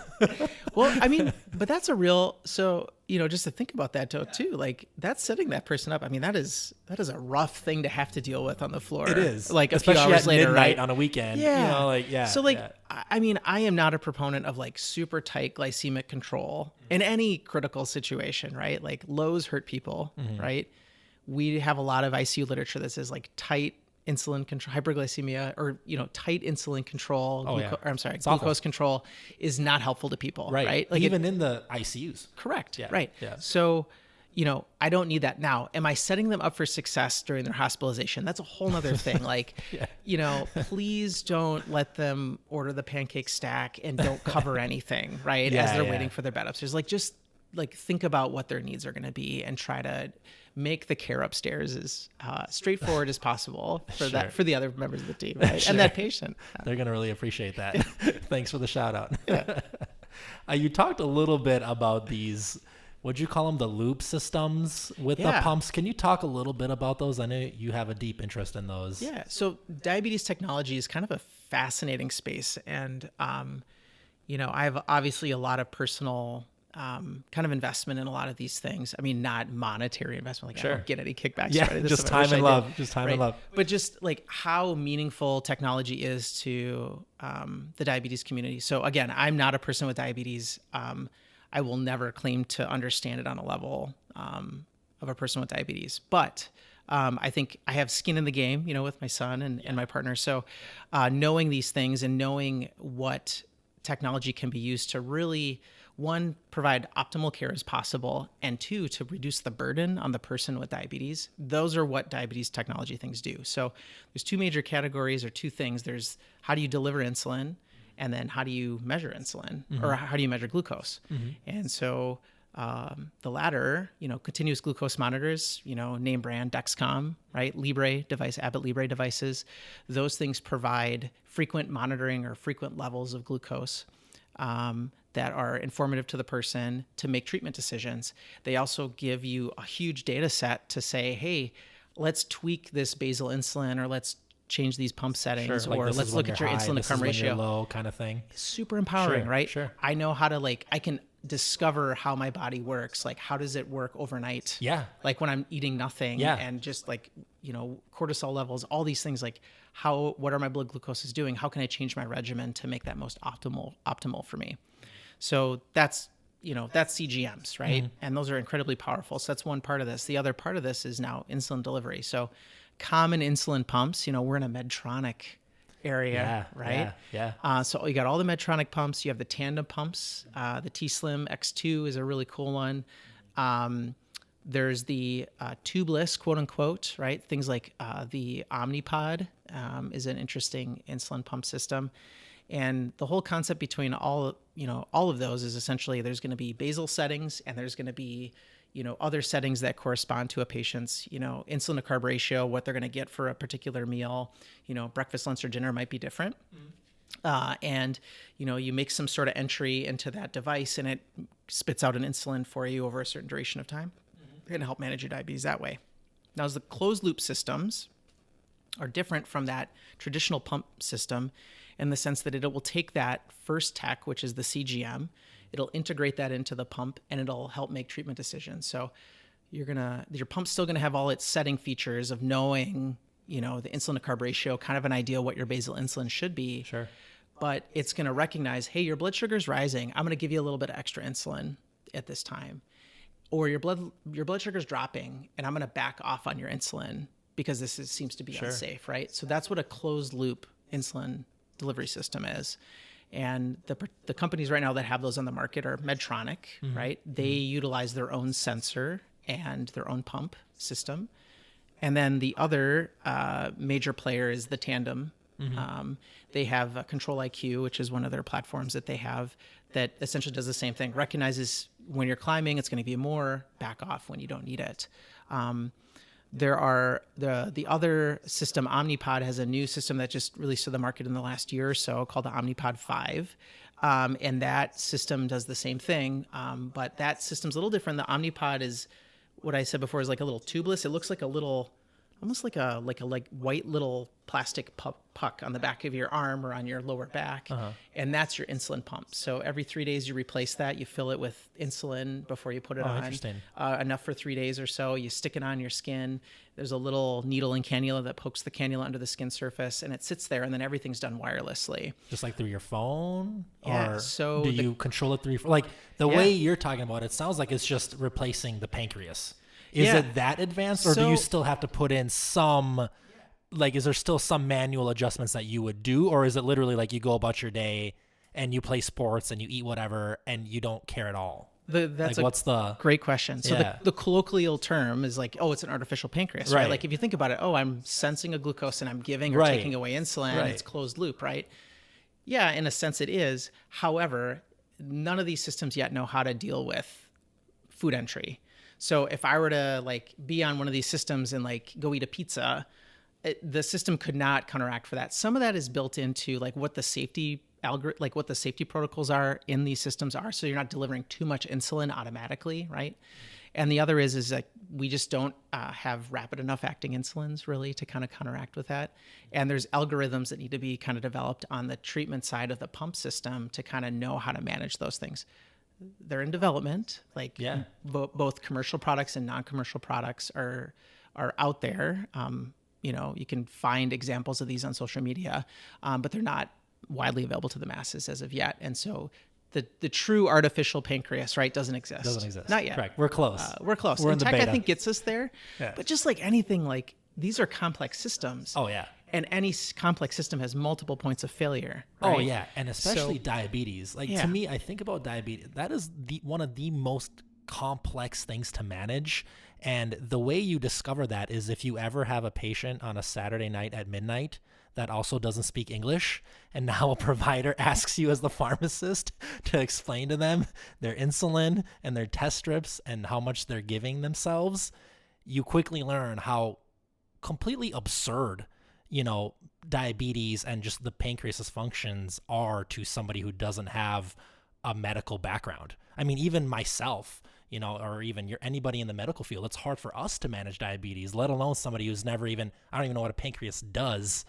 Well, I mean, but that's a real, so, just to think about that too, like that's setting that person up. I mean, that is a rough thing to have to deal with on the floor. It is. Like a especially few hours at later, midnight right? on a weekend. Yeah. So I mean, I am not a proponent of like super tight glycemic control in any critical situation, right? Like lows hurt people, right? We have a lot of ICU literature that says like tight insulin control, hyperglycemia, or tight insulin control. Glucose control is not helpful to people, right? Like even in the ICUs. Correct. Yeah. Right. Yeah. So, I don't need that now. Am I setting them up for success during their hospitalization? That's a whole nother thing. Like, please don't let them order the pancake stack and don't cover anything, right? As they're waiting for their bed upstairs. Like, just like think about what their needs are going to be and try to make the care upstairs as straightforward as possible for the other members of the team, right? And that patient. They're going to really appreciate that. Thanks for the shout out. Yeah. You talked a little bit about these, what'd you call them? The loop systems with the pumps. Can you talk a little bit about those? I know you have a deep interest in those. Yeah. So diabetes technology is kind of a fascinating space. And, I have obviously a lot of personal kind of investment in a lot of these things. I mean, not monetary investment. Like I don't get any kickbacks. Yeah, right? just time and love. Just time and love. But just like how meaningful technology is to the diabetes community. So again, I'm not a person with diabetes. I will never claim to understand it on a level of a person with diabetes. But I think I have skin in the game, with my son and my partner. So knowing these things and knowing what technology can be used to really, one, provide optimal care as possible, and two, to reduce the burden on the person with diabetes. Those are what diabetes technology things do. So there's two major categories or two things. There's how do you deliver insulin, and then how do you measure insulin, or how do you measure glucose? And so the latter, continuous glucose monitors, name brand Dexcom, right? Libre device, Abbott Libre devices. Those things provide frequent monitoring or frequent levels of glucose that are informative to the person to make treatment decisions. They also give you a huge data set to say, hey, let's tweak this basal insulin, or let's change these pump settings, like or let's look at your insulin to carb ratio. Low kind of thing. Super empowering, right? Sure. I know how to I can discover how my body works. Like, how does it work overnight? Yeah. Like when I'm eating nothing and just cortisol levels, all these things, like what are my blood glucoses doing? How can I change my regimen to make that most optimal for me? So that's CGMs, right? And those are incredibly powerful. So that's one part of this. The other part of this is now insulin delivery. So common insulin pumps, we're in a Medtronic area, right? Yeah. So you got all the Medtronic pumps. You have the tandem pumps. The T-Slim X2 is a really cool one. There's the tubeless, quote unquote, right? Things like the Omnipod is an interesting insulin pump system. And the whole concept between all of those is essentially there's going to be basal settings, and there's going to be, other settings that correspond to a patient's, insulin to carb ratio, what they're going to get for a particular meal. Breakfast, lunch, or dinner might be different. And, you make some sort of entry into that device, and it spits out an insulin for you over a certain duration of time. They're going to help manage your diabetes that way. Now, as the closed loop systems are different from that traditional pump system, in the sense that it will take that first tech, which is the CGM, it'll integrate that into the pump, and it'll help make treatment decisions. So your pump's still gonna have all its setting features of knowing, the insulin to carb ratio, kind of an idea what your basal insulin should be. Sure. But it's gonna recognize, hey, your blood sugar's rising. I'm gonna give you a little bit of extra insulin at this time. or your blood sugar is dropping, and I'm going to back off on your insulin because seems to be unsafe, right? So that's what a closed loop insulin delivery system is. And the companies right now that have those on the market are Medtronic, right? They utilize their own sensor and their own pump system. And then the other major player is the Tandem. They have Control IQ, which is one of their platforms that they have that essentially does the same thing. Recognizes when you're climbing, it's going to be more, back off when you don't need it. There are the other system, Omnipod, has a new system that just released to the market in the last year or so called the Omnipod 5. And that system does the same thing. But that system's a little different. The Omnipod is what I said before is like a little tubeless. It looks like a little, almost like a white little plastic puck on the back of your arm or on your lower back. And that's your insulin pump. So every 3 days you replace that. You fill it with insulin before you put it on. Interesting. Enough for 3 days or so. You stick it on your skin. There's a little needle and cannula that pokes the cannula under the skin surface, and it sits there, and then everything's done wirelessly. Just like through your phone? Yeah. Or so do you control it through your phone? Like the way you're talking about it sounds like it's just replacing the pancreas. Is it that advanced, or do you still have to put in some, like, is there still some manual adjustments that you would do, or is it literally like you go about your day and you play sports and you eat whatever and you don't care at all? That's what's the great question. So the colloquial term is like, oh, it's an artificial pancreas, right? Like if you think about it, oh, I'm sensing a glucose and I'm giving or taking away insulin. It's closed loop, right? Yeah, in a sense it is. However, none of these systems yet know how to deal with food entry. So if I were to like be on one of these systems and like go eat a pizza, the system could not counteract for that. Some of that is built into like what the safety what the safety protocols are in these systems are. So you're not delivering too much insulin automatically, right? And the other is like we just don't have rapid enough acting insulins really to kind of counteract with that. And there's algorithms that need to be kind of developed on the treatment side of the pump system to kind of know how to manage those things. They're in development, like both commercial products and non-commercial products are out there. You can find examples of these on social media, but they're not widely available to the masses as of yet. And so the true artificial pancreas, right, doesn't exist. Doesn't exist. Not yet. Correct. We're close. We're close. We're and in the tech, beta. I think, gets us there. Yeah. But just like anything, like these are complex systems. Oh, yeah. And any complex system has multiple points of failure. Right? Oh, yeah. And especially diabetes. Like to me, I think about diabetes. That is one of the most complex things to manage. And the way you discover that is if you ever have a patient on a Saturday night at midnight that also doesn't speak English, and now a provider asks you as the pharmacist to explain to them their insulin and their test strips and how much they're giving themselves, you quickly learn how completely absurd, diabetes and just the pancreas's functions are to somebody who doesn't have a medical background. I mean, even myself, or even anybody in the medical field, it's hard for us to manage diabetes, let alone somebody who's never even, I don't even know what a pancreas does.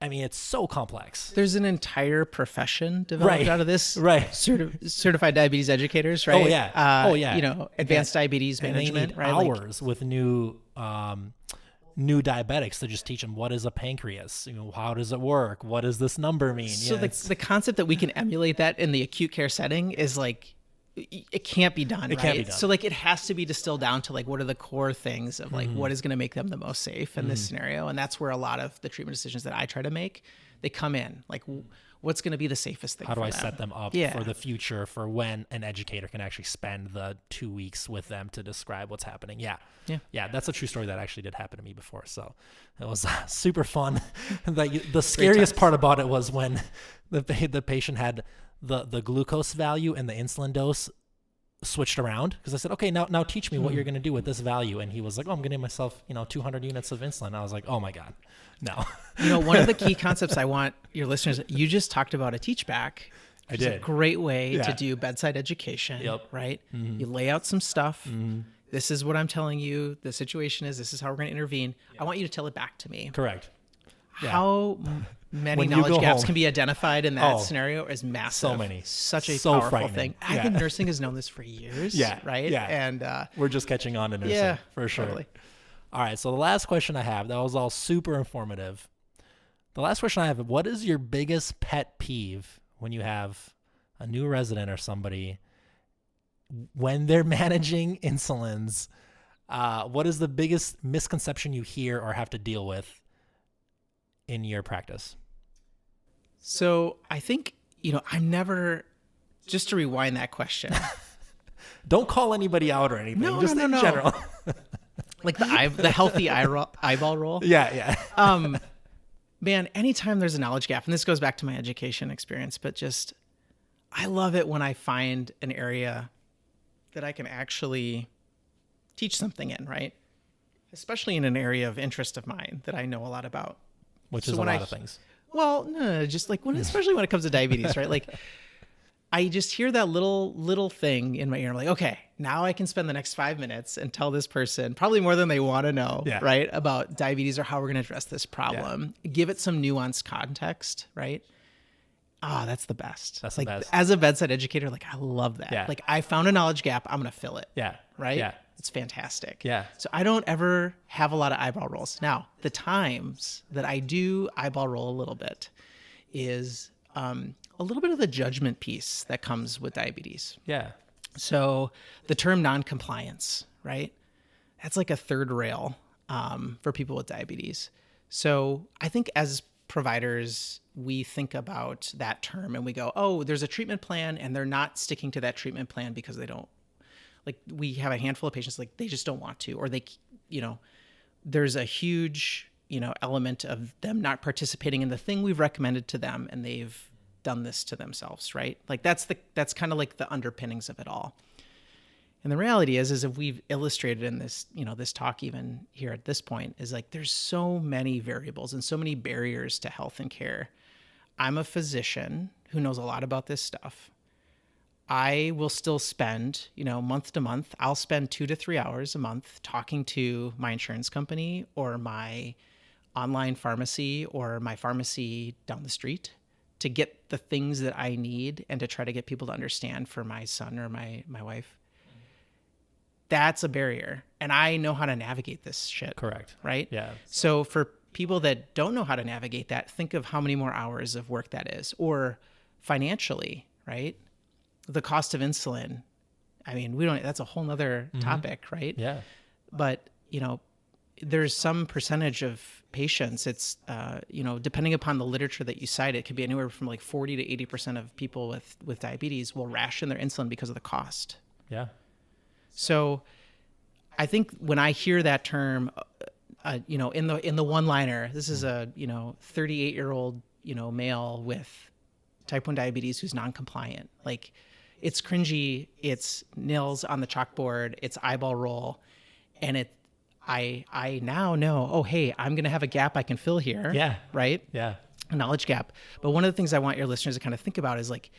I mean, it's so complex. There's an entire profession developed out of this. Right. Certified diabetes educators, right? Oh, yeah. Advanced diabetes management, and they need hours with new diabetics to just teach them what is a pancreas, how does it work? What does this number mean? So the concept that we can emulate that in the acute care setting is like, it can't be done. It can't be done. So like it has to be distilled down to like what are the core things of like what is going to make them the most safe in this scenario, and that's where a lot of the treatment decisions that I try to make, they come in like what's going to be the safest thing. How do I set them up for the future for when an educator can actually spend the 2 weeks with them to describe what's happening? Yeah. That's a true story that actually did happen to me before. So it was super fun. The scariest part about it was when the patient had the glucose value and the insulin dose switched around, because I said, okay, now teach me what you're going to do with this value. And he was like, oh, I'm going to give myself, 200 units of insulin. I was like, oh my God, no. One of the key concepts I want your listeners, you just talked about a teach back. I did. It's a great way to do bedside education, right? Mm-hmm. You lay out some stuff. Mm-hmm. This is what I'm telling you. The situation is, this is how we're going to intervene. I want you to tell it back to me. Correct. Yeah. How many knowledge gaps can be identified in that scenario is massive. So many. Such a powerful thing. Yeah. I think nursing has known this for years. Right? Yeah. And we're just catching on to nursing for sure. Totally. All right. So the last question I have, that was all super informative. The last question I have, what is your biggest pet peeve when you have a new resident or somebody when they're managing insulins, what is the biggest misconception you hear or have to deal with in your practice? So I think, I'm never, just to rewind that question. Don't call anybody out or anything. No, just no, in no. general. Like the healthy eyeball roll. Yeah. Man, anytime there's a knowledge gap, and this goes back to my education experience, but just, I love it when I find an area that I can actually teach something in, right? Especially in an area of interest of mine that I know a lot about. Which is a lot of things. Well, no, just like especially when it comes to diabetes, right? Like I just hear that little thing in my ear. I'm like, okay, now I can spend the next 5 minutes and tell this person probably more than they want to know, right? About diabetes or how we're going to address this problem. Yeah. Give it some nuanced context, right? That's the best. That's like the best. As a bedside educator, like I love that. Yeah. Like I found a knowledge gap, I'm going to fill it. Yeah. Right? Yeah. It's fantastic. Yeah. So I don't ever have a lot of eyeball rolls. Now, the times that I do eyeball roll a little bit is a little bit of the judgment piece that comes with diabetes. Yeah. So the term non-compliance, right? That's like a third rail for people with diabetes. So I think as providers, we think about that term and we go, oh, there's a treatment plan and they're not sticking to that treatment plan because they don't, like we have a handful of patients, like they just don't want to, or they, there's a huge, element of them not participating in the thing we've recommended to them and they've done this to themselves, right? Like that's kind of like the underpinnings of it all. And the reality is if we've illustrated in this, this talk even here at this point is like, there's so many variables and so many barriers to health and care. I'm a physician who knows a lot about this stuff. I will still spend, month to month, I'll spend 2 to 3 hours a month talking to my insurance company or my online pharmacy or my pharmacy down the street to get the things that I need and to try to get people to understand for my son or my wife. That's a barrier. And I know how to navigate this shit. Correct. Right? Yeah. So for people that don't know how to navigate that, think of how many more hours of work that is. Or financially, right? The cost of insulin. I mean, that's a whole nother topic, right? Yeah. But, there's some percentage of patients, it's, depending upon the literature that you cite, it could be anywhere from like 40 to 80% of people with diabetes will ration their insulin because of the cost. Yeah. So I think when I hear that term, in the one-liner, this is a, 38-year-old, male with type 1 diabetes who's non-compliant. Like it's cringy, it's nails on the chalkboard, it's eyeball roll. And I now know, oh, hey, I'm going to have a gap I can fill here. Yeah. Right? Yeah. A knowledge gap. But one of the things I want your listeners to kind of think about is like,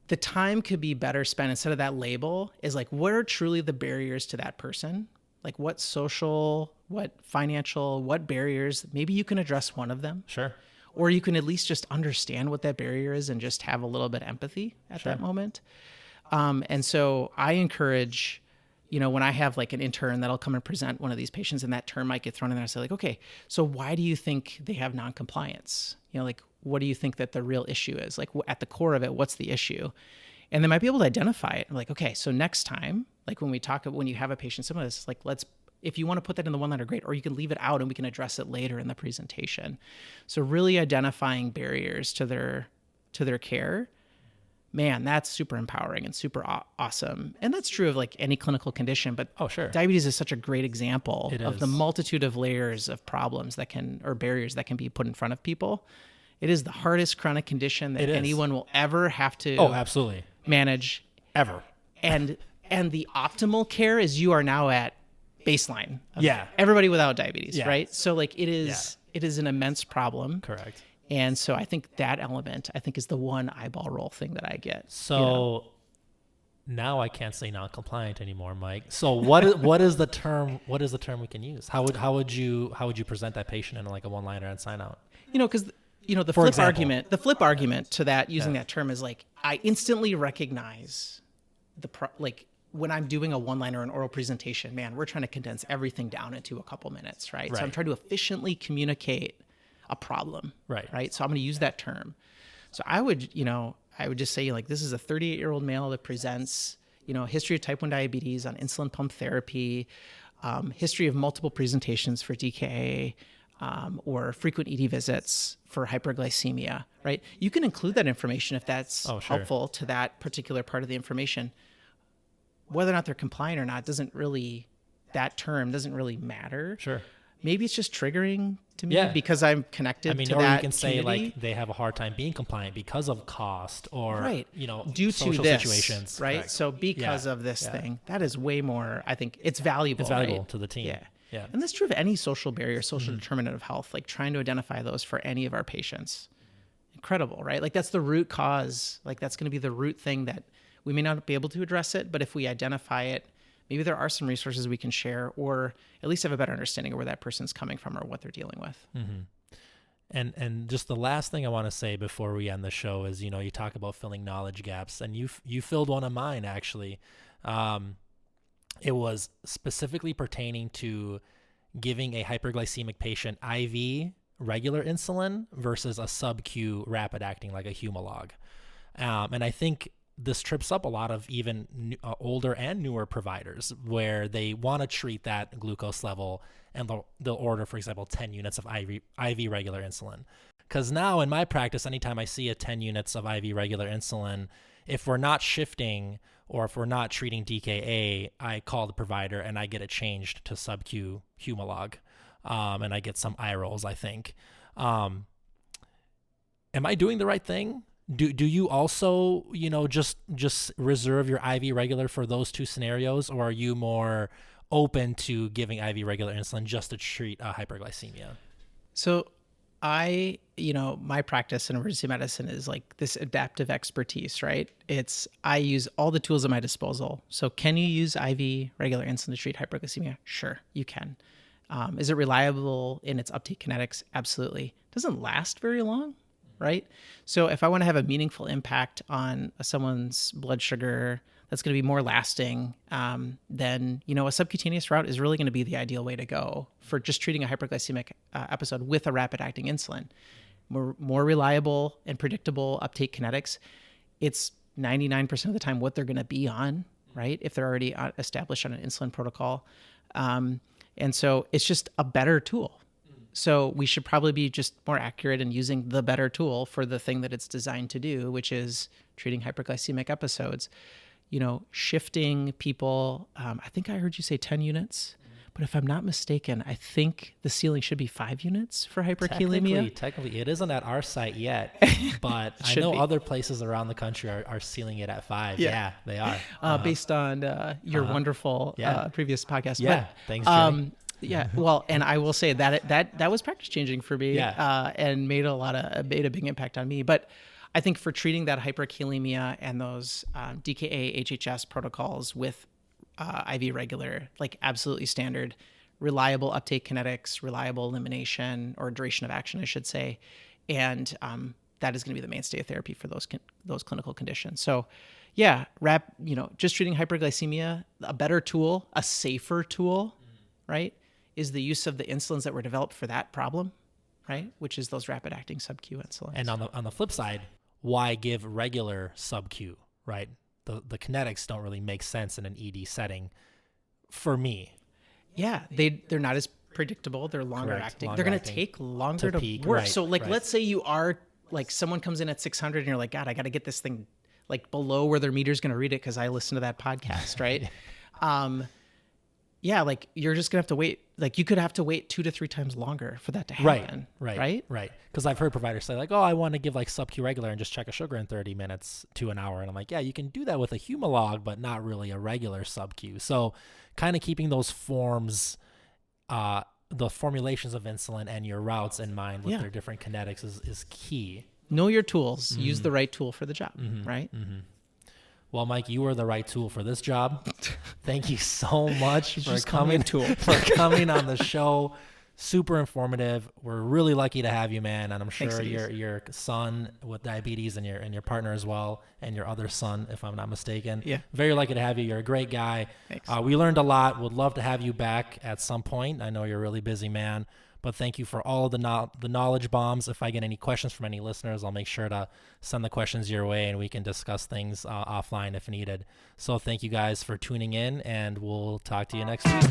the time could be better spent instead of that label is like, what are truly the barriers to that person? Like what social, what financial, what barriers, maybe you can address one of them. Sure. Or you can at least just understand what that barrier is and just have a little bit of empathy at that moment. And so I encourage, when I have like an intern that'll come and present one of these patients and that term might get thrown in there, I say like, okay, so why do you think they have non-compliance? Like, what do you think that the real issue is? Like at the core of it, what's the issue? And they might be able to identify it. I'm like, okay, so next time, like when you have a patient, some of this, like if you want to put that in the one-liner, great, or you can leave it out and we can address it later in the presentation. So really identifying barriers to their care, man, that's super empowering and super awesome. And that's true of like any clinical condition, but sure. Diabetes is such a great example of the is. multitude of layers of problems or barriers that can be put in front of people. It is the hardest chronic condition that anyone will ever have to absolutely manage. Ever. And the optimal care is you are now at baseline. Yeah. Everybody without diabetes, Yeah. right? So like it is an immense problem. Correct. And so I think that element, is the one eyeball roll thing that I get. So now I can't say non-compliant anymore, Mike. So what is the term we can use? How would you present that patient in like a one-liner and sign out? Because the flip argument to that using that term is like I instantly recognize when I'm doing a one-liner or an oral presentation, man, we're trying to condense everything down into a couple minutes, right? So I'm trying to efficiently communicate a problem, right? So I'm going to use that term. So I would just say like, this is a 38-year-old male that presents, history of type 1 diabetes, on insulin pump therapy, history of multiple presentations for DKA, or frequent ED visits for hyperglycemia, right? You can include that information if that's helpful to that particular part of the information. Whether or not they're compliant or not that term doesn't really matter. Sure. Maybe it's just triggering to me because I'm connected to that or you can community. say like they have a hard time being compliant because of cost or, due social to this, situations. right? Correct. So because of this thing, that is way more, I think it's valuable. It's valuable to the team. Yeah. And that's true of any social barrier, social determinant of health, like trying to identify those for any of our patients. Incredible, right? Like that's the root cause. Like that's going to be the root thing that we may not be able to address it, but if we identify it, maybe there are some resources we can share, or at least have a better understanding of where that person's coming from or what they're dealing with. And just the last thing I want to say before we end the show is, you talk about filling knowledge gaps, and you filled one of mine actually. It was specifically pertaining to giving a hyperglycemic patient IV regular insulin versus a sub-Q rapid acting like a Humalog. And I think this trips up a lot of even older and newer providers where they want to treat that glucose level and they'll order, for example, 10 units of IV regular insulin. Because now in my practice, anytime I see a 10 units of IV regular insulin, if we're not shifting or if we're not treating DKA, I call the provider and I get it changed to sub-Q Humalog. And I get some eye rolls, I think. Am I doing the right thing? Do you also, just reserve your IV regular for those two scenarios, or are you more open to giving IV regular insulin just to treat hyperglycemia? So my practice in emergency medicine is like this adaptive expertise, right? I use all the tools at my disposal. So can you use IV regular insulin to treat hyperglycemia? Sure, you can. Is it reliable in its uptake kinetics? Absolutely. Doesn't last very long, right? So if I want to have a meaningful impact on someone's blood sugar that's going to be more lasting, then, a subcutaneous route is really going to be the ideal way to go for just treating a hyperglycemic episode with a rapid acting insulin. More reliable and predictable uptake kinetics. It's 99% of the time what they're going to be on, right? If they're already established on an insulin protocol. And so it's just a better tool. So we should probably be just more accurate in using the better tool for the thing that it's designed to do, which is treating hyperglycemic episodes. Shifting people, I think I heard you say 10 units, but if I'm not mistaken, I think the ceiling should be 5 units for hyperkalemia. Technically, it isn't at our site yet, but I know other places around the country are sealing it at 5. Yeah, they are. Based on your wonderful previous podcast. Yeah, thanks, Jenny. Yeah, well, and I will say that was practice changing for me, and made a big impact on me. But I think for treating that hyperkalemia and those DKA HHS protocols with IV regular, like absolutely standard, reliable uptake kinetics, reliable elimination or duration of action, I should say, and that is going to be the mainstay of therapy for those clinical conditions. So, just treating hyperglycemia, a better tool, a safer tool, right, is the use of the insulins that were developed for that problem, right, which is those rapid acting sub-Q insulins. And on the flip side, why give regular sub-Q, right? The kinetics don't really make sense in an ED setting for me. Yeah, they're not as predictable. They're longer acting. They're going to take longer to peak, work. right, So let's say you are like someone comes in at 600 and you're like, God, I got to get this thing like below where their meter's going to read it because I listened to that podcast, right? Like you're just going to have to wait. Like you could have to wait 2 to 3 times longer for that to happen. Right. Because I've heard providers say like, oh, I want to give like sub-Q regular and just check a sugar in 30 minutes to an hour. And I'm like, yeah, you can do that with a Humalog, but not really a regular sub-Q. So kind of keeping those forms, the formulations of insulin and your routes in mind with their different kinetics is key. Know your tools. Use the right tool for the job, right? Well, Mike, you are the right tool for this job. Thank you so much for coming on the show. Super informative. We're really lucky to have you, man. And I'm sure your son with diabetes and your partner as well, and your other son, if I'm not mistaken. Yeah. Very lucky to have you. You're a great guy. Thanks. We learned a lot. Would love to have you back at some point. I know you're a really busy man, But thank you for all the knowledge bombs. If I get any questions from any listeners, I'll make sure to send the questions your way, and we can discuss things offline if needed. So thank you guys for tuning in, and we'll talk to you next week.